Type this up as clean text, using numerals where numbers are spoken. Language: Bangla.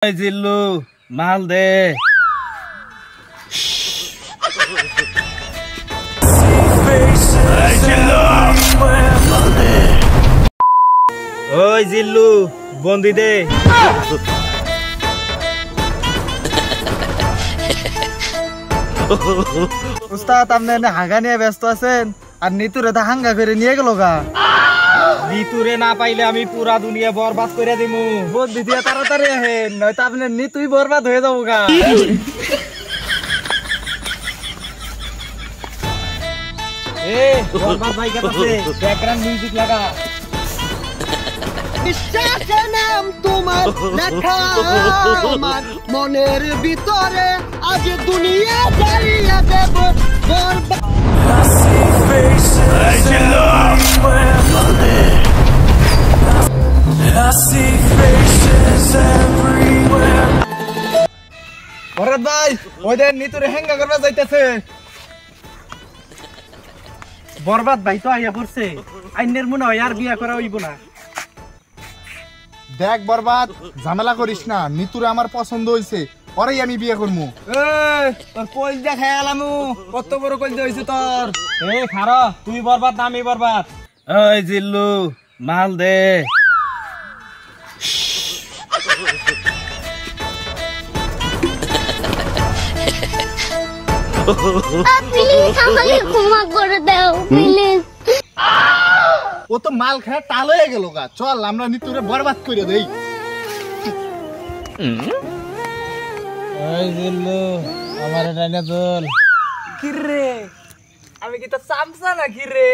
জিল্লু মাল দে। ওই জিল্লু বন্দি দে। উস্তাদ আপনি হাঙ্গা নিয়ে ব্যস্ত আছেন আর নিতুরে তো হাঙ্গা করে নিয়ে গেল গা। নিতুরে না পাইলে আমি পুরা দুনিয়া বরবাদ করে দিমু। বন্দি দিয়ে তাড়াতাড়ি আহেন নয়তো আপনি নিতুই বরবাদ হয়ে যাবো গা। বরবাদ ভাই কাছে ব্যাকগ্রাউন্ড মিউজিক লাগা। বিশ্বাসের নাম তোমার লেখা আমার মনের ভিতরে আজ দুনিয়া জ্বালিয়ে দেব বরবাদ। ভরত ভাই ওদের নিতুরে হাঙ্গা করবা যাইতেছে। বরবাদ ভাই তো আইয়া পড়ছে, আইনের মনে হয় আর বিয়া করা হইব না। দেখ বরবাদ ঝামেলা করিস না, নিতুরে আমার পছন্দ হইছে, পরেই আমি বিয়ে করবো। তোর কলজা খেয়ালামু, কত বড় কলজা হইছে তোর। খারা তুই বরবাদ না আমি বরবাদ। ওই জিল্লু মাল দে। প্লিজ আমাকে ক্ষমা করে দাও প্লিজ। ও তো মাল খায় টাল হয়ে গেল গা, চল আমরা নিতুরে বরবাদ করে দেই। ওই জিল্লু আমার ডাইনা চল। কিরে আমি কি তো চামচা না কিরে?